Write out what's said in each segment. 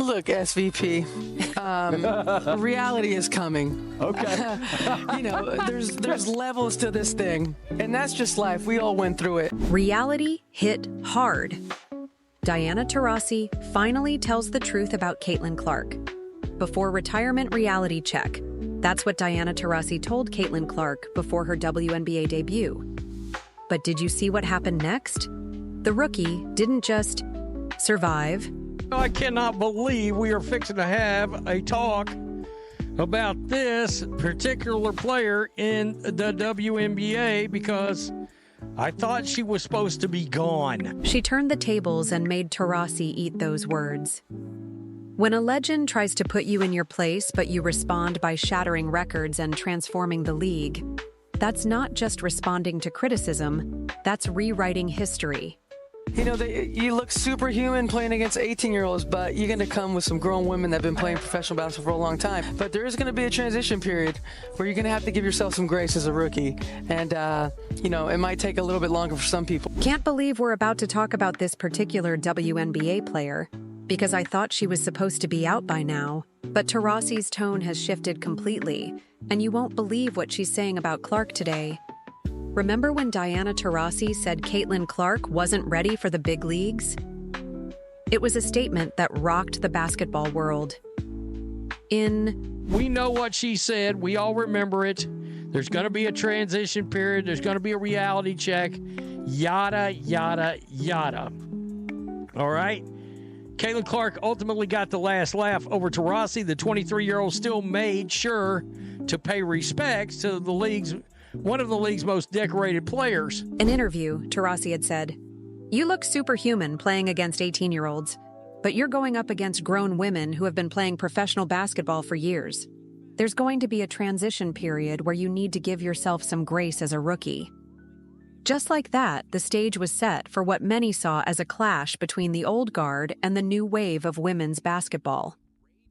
Look, SVP, reality is coming. Okay. There's levels to this thing, and that's just life. We all went through it. Reality hit hard. Diana Taurasi finally tells the truth about Caitlin Clark. Before retirement reality check. That's what Diana Taurasi told Caitlin Clark before her WNBA debut. But did you see what happened next? The rookie didn't just survive. I cannot believe we are fixing to have a talk about this particular player in the WNBA because I thought she was supposed to be gone. She turned the tables and made Taurasi eat those words. When a legend tries to put you in your place, but you respond by shattering records and transforming the league, that's not just responding to criticism, that's rewriting history. You look superhuman playing against 18-year-olds, but you're going to come with some grown women that have been playing professional basketball for a long time. But there is going to be a transition period where you're going to have to give yourself some grace as a rookie. And, it might take a little bit longer for some people. Can't believe we're about to talk about this particular WNBA player, because I thought she was supposed to be out by now. But Taurasi's tone has shifted completely, and you won't believe what she's saying about Clark today. Remember when Diana Taurasi said Caitlin Clark wasn't ready for the big leagues? It was a statement that rocked the basketball world. We know what she said. We all remember it. There's going to be a transition period. There's going to be a reality check. Yada, yada, yada. All right? Caitlin Clark ultimately got the last laugh over Taurasi. The 23-year-old still made sure to pay respects to one of the league's most decorated players. In an interview, Taurasi had said, "You look superhuman playing against 18-year-olds, but you're going up against grown women who have been playing professional basketball for years. There's going to be a transition period where you need to give yourself some grace as a rookie." Just like that, the stage was set for what many saw as a clash between the old guard and the new wave of women's basketball.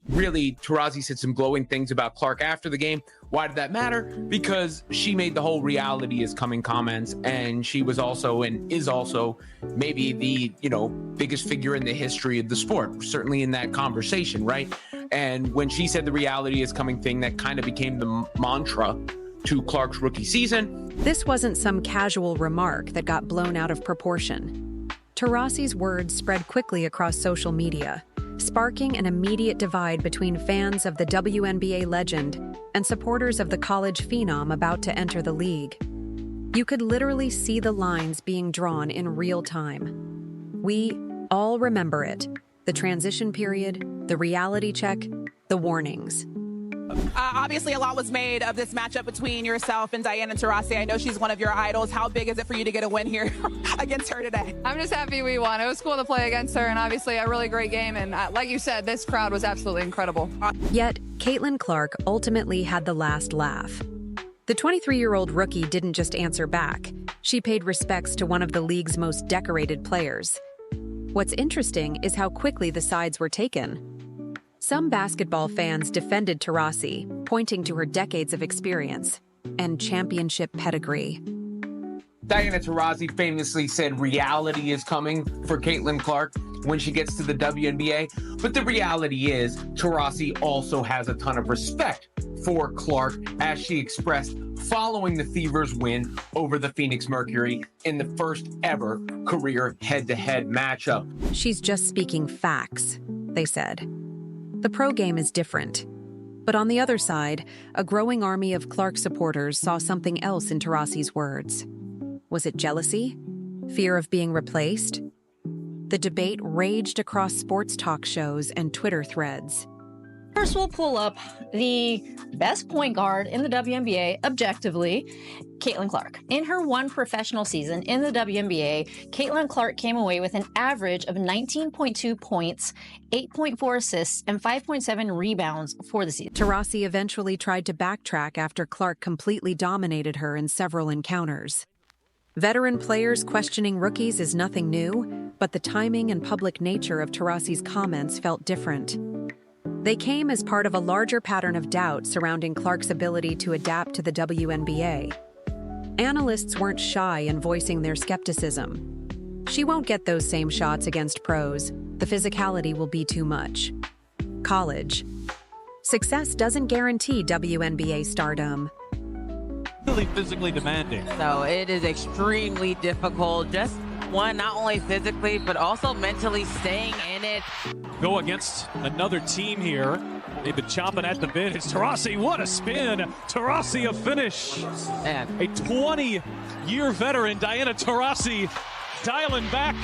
Really, Taurasi said some glowing things about Clark after the game. Why did that matter? Because she made the whole reality is coming comments, and she was also and is also maybe the, biggest figure in the history of the sport, certainly in that conversation, right? And when she said the reality is coming thing, that kind of became the mantra to Clark's rookie season. This wasn't some casual remark that got blown out of proportion. Taurasi's words spread quickly across social media, sparking an immediate divide between fans of the WNBA legend and supporters of the college phenom about to enter the league. You could literally see the lines being drawn in real time. We all remember it: the transition period, the reality check, the warnings. Obviously, a lot was made of this matchup between yourself and Diana Taurasi. I know she's one of your idols. How big is it for you to get a win here against her today? I'm just happy we won. It was cool to play against her, and obviously a really great game. And like you said, this crowd was absolutely incredible. Yet, Caitlin Clark ultimately had the last laugh. The 23-year-old rookie didn't just answer back. She paid respects to one of the league's most decorated players. What's interesting is how quickly the sides were taken. Some basketball fans defended Taurasi, pointing to her decades of experience and championship pedigree. Diana Taurasi famously said reality is coming for Caitlin Clark when she gets to the WNBA. But the reality is Taurasi also has a ton of respect for Clark, as she expressed following the Fever's win over the Phoenix Mercury in the first ever career head-to-head matchup. She's just speaking facts, they said. The pro game is different. But on the other side, a growing army of Clark supporters saw something else in Taurasi's words. Was it jealousy? Fear of being replaced? The debate raged across sports talk shows and Twitter threads. First, we'll pull up the best point guard in the WNBA, objectively, Caitlin Clark. In her one professional season in the WNBA, Caitlin Clark came away with an average of 19.2 points, 8.4 assists, and 5.7 rebounds for the season. Taurasi eventually tried to backtrack after Clark completely dominated her in several encounters. Veteran players questioning rookies is nothing new, but the timing and public nature of Taurasi's comments felt different. They came as part of a larger pattern of doubt surrounding Clark's ability to adapt to the WNBA. Analysts weren't shy in voicing their skepticism. She won't get those same shots against pros. The physicality will be too much. college. Success doesn't guarantee WNBA stardom. Really physically demanding. So it is extremely difficult. Just one, not only physically, but also mentally staying in it. Go against another team here. They've been chomping at the bit. It's Taurasi. What a spin. Taurasi a finish. Man. A 20-year veteran, Diana Taurasi, dialing back.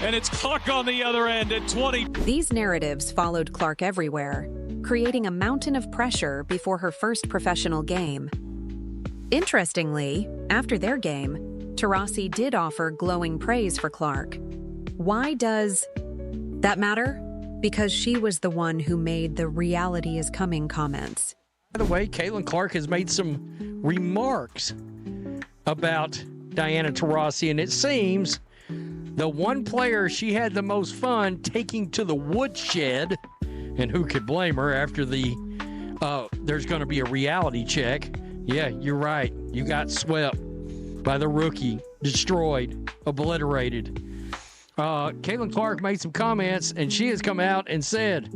And it's Clark on the other end at 20. These narratives followed Clark everywhere, creating a mountain of pressure before her first professional game. Interestingly, after their game, Taurasi did offer glowing praise for Clark. Why does that matter? Because she was the one who made the "reality is coming" comments. By the way, Caitlin Clark has made some remarks about Diana Taurasi, and it seems the one player she had the most fun taking to the woodshed, and who could blame her after the there's going to be a reality check. Yeah, you're right. You got swept by the rookie, destroyed, obliterated. Caitlin Clark made some comments, and she has come out and said,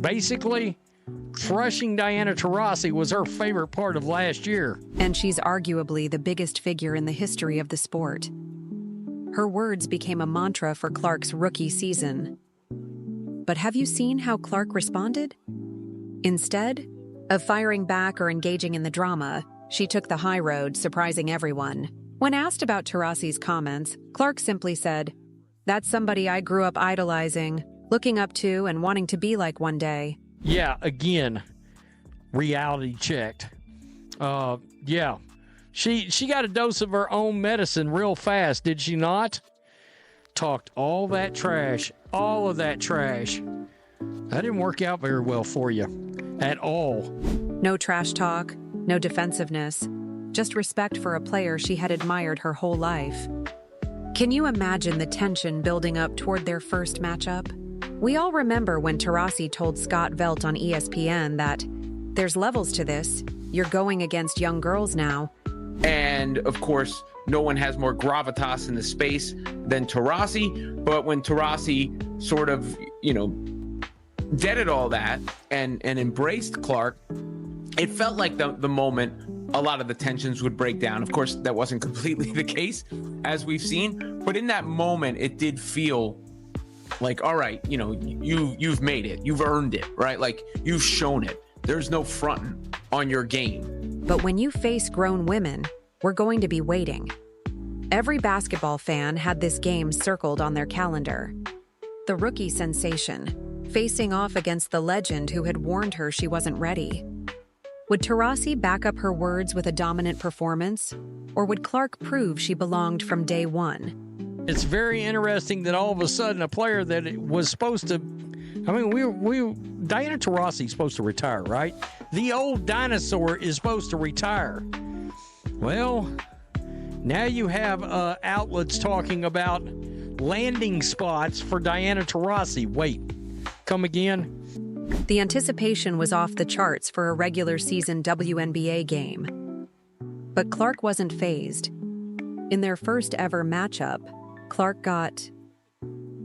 basically, crushing Diana Taurasi was her favorite part of last year. And she's arguably the biggest figure in the history of the sport. Her words became a mantra for Clark's rookie season. But have you seen how Clark responded? Instead of firing back or engaging in the drama, she took the high road, surprising everyone. When asked about Taurasi's comments, Clark simply said, "That's somebody I grew up idolizing, looking up to, and wanting to be like one day." Yeah, again, reality checked. Yeah. She got a dose of her own medicine real fast, did she not? Talked all of that trash. That didn't work out very well for you at all. No trash talk, no defensiveness, just respect for a player she had admired her whole life. Can you imagine the tension building up toward their first matchup? We all remember when Taurasi told Scott Velt on ESPN that there's levels to this. You're going against young girls now. And of course, no one has more gravitas in the space than Taurasi. But when Taurasi sort of, deaded all that and embraced Clark, it felt like the moment a lot of the tensions would break down. Of course, that wasn't completely the case, as we've seen. But in that moment, it did feel like, all right, you've made it. You've earned it, right? Like, you've shown it. There's no fronting on your game. But when you face grown women, we're going to be waiting. Every basketball fan had this game circled on their calendar. The rookie sensation, facing off against the legend who had warned her she wasn't ready. Would Taurasi back up her words with a dominant performance, or would Clark prove she belonged from day one? It's very interesting that all of a sudden a player that was supposed to, Diana Taurasi is supposed to retire, right? The old dinosaur is supposed to retire. Well, now you have outlets talking about landing spots for Diana Taurasi. Wait, come again? The anticipation was off the charts for a regular season WNBA game. But Clark wasn't fazed. In their first ever matchup, Clark got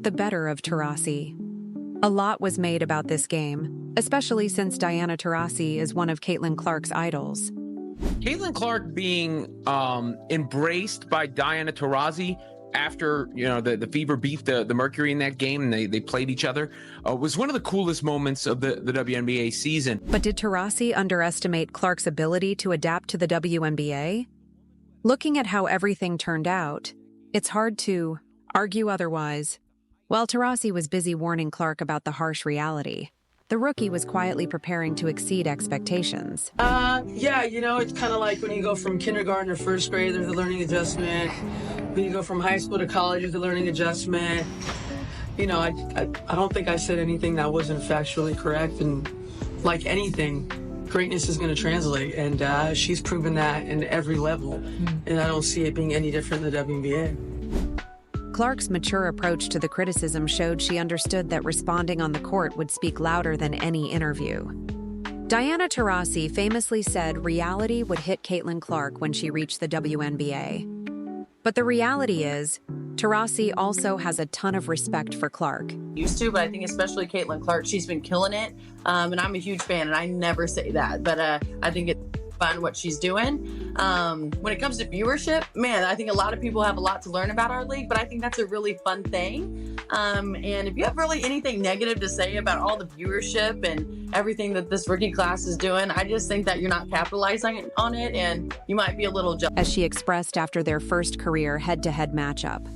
the better of Taurasi. A lot was made about this game, especially since Diana Taurasi is one of Caitlin Clark's idols. Caitlin Clark being embraced by Diana Taurasi after the Fever beat the Mercury in that game, and they played each other, was one of the coolest moments of the WNBA season. But did Taurasi underestimate Clark's ability to adapt to the WNBA? Looking at how everything turned out, it's hard to argue otherwise. While Taurasi was busy warning Clark about the harsh reality, the rookie was quietly preparing to exceed expectations. It's kind of like when you go from kindergarten to first grade, there's a learning adjustment. When you go from high school to college, there's a learning adjustment. I don't think I said anything that wasn't factually correct. And like anything, greatness is going to translate. And she's proven that in every level. And I don't see it being any different in the WNBA. Clark's mature approach to the criticism showed she understood that responding on the court would speak louder than any interview. Diana Taurasi famously said reality would hit Caitlin Clark when she reached the WNBA. But the reality is, Taurasi also has a ton of respect for Clark. Used to, but I think especially Caitlin Clark, she's been killing it. And I'm a huge fan, and I never say that, but I think it's fun what she's doing. When it comes to viewership, man, I think a lot of people have a lot to learn about our league, but I think that's a really fun thing. And if you have really anything negative to say about all the viewership and everything that this rookie class is doing, I just think that you're not capitalizing on it, and you might be a little jealous. As she expressed after their first career head-to-head matchup,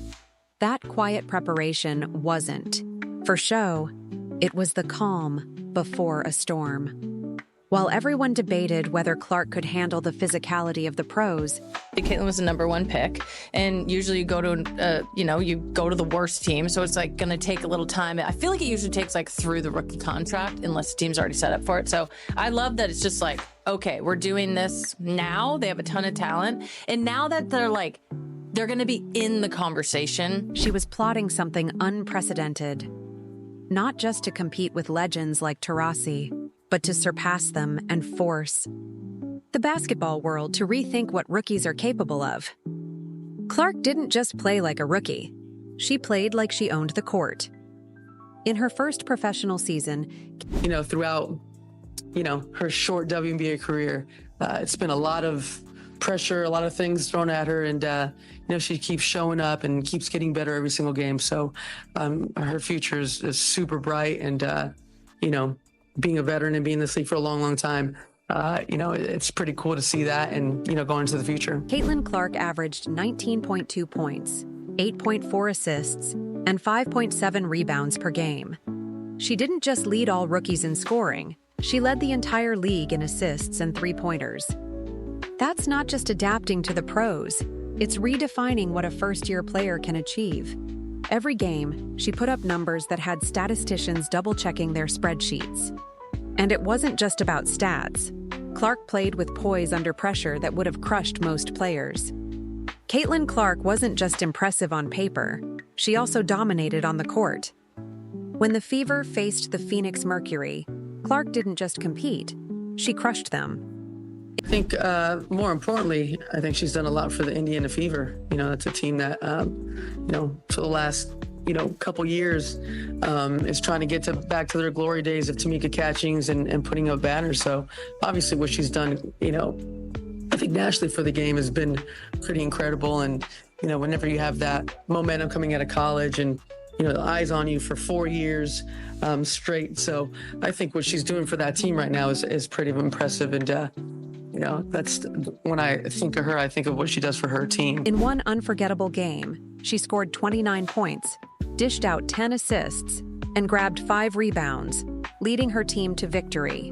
that quiet preparation wasn't for show. It was the calm before a storm. While everyone debated whether Clark could handle the physicality of the pros, Caitlin was the #1 pick, and usually you go to the worst team, so it's like going to take a little time. I feel like it usually takes like through the rookie contract, unless the team's already set up for it. So I love that it's just like, okay, we're doing this now. They have a ton of talent, and now that they're going to be in the conversation. She was plotting something unprecedented, not just to compete with legends like Taurasi, but to surpass them and force the basketball world to rethink what rookies are capable of. Clark didn't just play like a rookie. She played like she owned the court. In her first professional season, throughout, her short WNBA career, it's been a lot of pressure, a lot of things thrown at her, and she keeps showing up and keeps getting better every single game. So her future is super bright, and being a veteran and being in this league for a long, long time, it's pretty cool to see that and going into the future. Caitlin Clark averaged 19.2 points, 8.4 assists, and 5.7 rebounds per game. She didn't just lead all rookies in scoring, she led the entire league in assists and three-pointers. That's not just adapting to the pros, it's redefining what a first-year player can achieve. Every game, she put up numbers that had statisticians double-checking their spreadsheets. And it wasn't just about stats. Clark played with poise under pressure that would have crushed most players. Caitlin Clark wasn't just impressive on paper, she also dominated on the court. When the Fever faced the Phoenix Mercury, Clark didn't just compete, she crushed them. I think more importantly, I think she's done a lot for the Indiana Fever. That's a team that, for the last, couple years is trying to get back to their glory days of Tamika Catchings and putting up banners. So obviously what she's done, I think nationally for the game has been pretty incredible. And, whenever you have that momentum coming out of college and, the eyes on you for 4 years straight. So I think what she's doing for that team right now is pretty impressive. And, that's when I think of her, I think of what she does for her team. In one unforgettable game, she scored 29 points, dished out 10 assists, and grabbed 5 rebounds, leading her team to victory.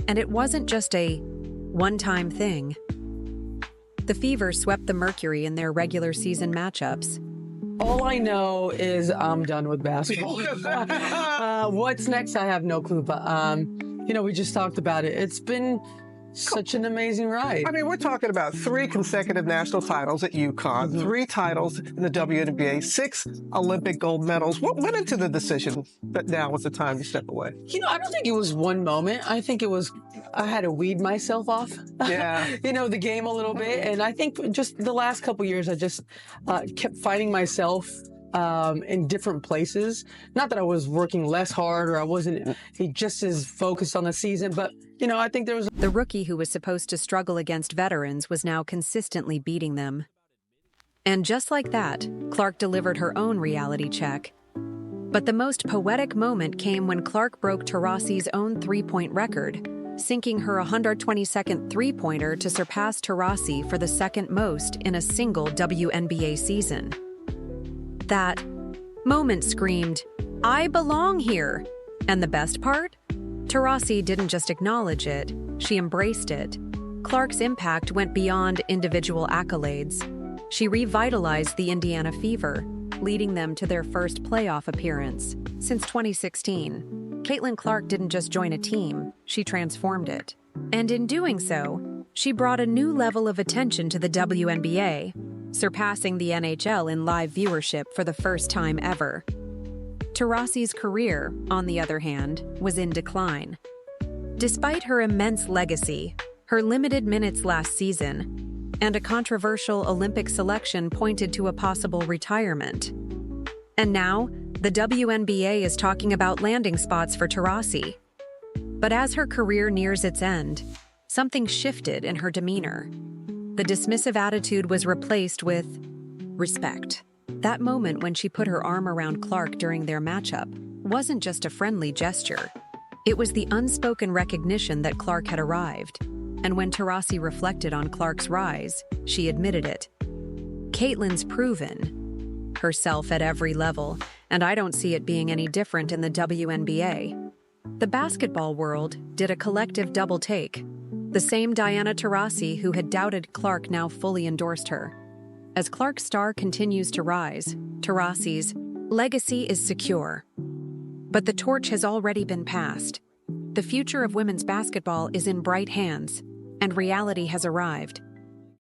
And it wasn't just a one-time thing. The Fever swept the Mercury in their regular season matchups. All I know is I'm done with basketball. What's next? I have no clue. But, we just talked about it. It's been such an amazing ride. I mean, we're talking about 3 consecutive national titles at UConn, 3 titles in the WNBA, 6 Olympic gold medals. What went into the decision that now was the time to step away? I don't think it was one moment. I think it was, I had to weed myself off, the game a little bit. And I think just the last couple years, I just kept finding myself in different places. Not that I was working less hard or I wasn't just as focused on the season, but, I think there was... The rookie who was supposed to struggle against veterans was now consistently beating them. And just like that, Clark delivered her own reality check. But the most poetic moment came when Clark broke Taurasi's own three-point record, sinking her 122nd three-pointer to surpass Taurasi for the second most in a single WNBA season. That moment screamed, "I belong here!" And the best part? Taurasi didn't just acknowledge it, she embraced it. Clark's impact went beyond individual accolades. She revitalized the Indiana Fever, leading them to their first playoff appearance since 2016. Caitlin Clark didn't just join a team, she transformed it. And in doing so, she brought a new level of attention to the WNBA, surpassing the NHL in live viewership for the first time ever. Taurasi's career, on the other hand, was in decline. Despite her immense legacy, her limited minutes last season, and a controversial Olympic selection pointed to a possible retirement. And now, the WNBA is talking about landing spots for Taurasi. But as her career nears its end, something shifted in her demeanor. The dismissive attitude was replaced with respect. That moment when she put her arm around Clark during their matchup wasn't just a friendly gesture. It was the unspoken recognition that Clark had arrived. And when Taurasi reflected on Clark's rise, she admitted it. Caitlyn's proven herself at every level, and I don't see it being any different in the WNBA. The basketball world did a collective double take. The same Diana Taurasi who had doubted Clark now fully endorsed her. As Clark's star continues to rise, Taurasi's legacy is secure. But the torch has already been passed. The future of women's basketball is in bright hands, and reality has arrived.